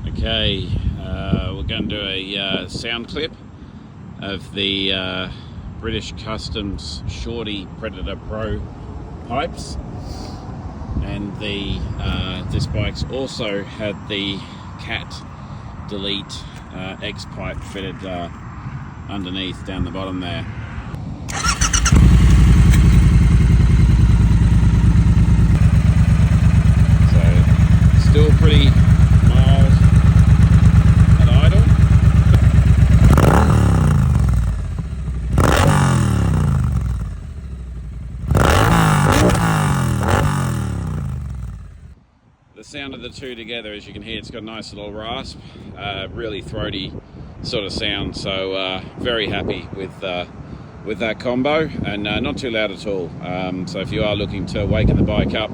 Okay, we're going to do a sound clip of the British Customs Shorty Predator Pro pipes, and this bike's also had the Cat Delete X pipe fitted underneath down the bottom there. So still pretty mild at idle. The sound of the two together, as you can hear, it's got a nice little rasp, really throaty sort of sound. So very happy with that combo, and not too loud at all. So if you are looking to waken the bike up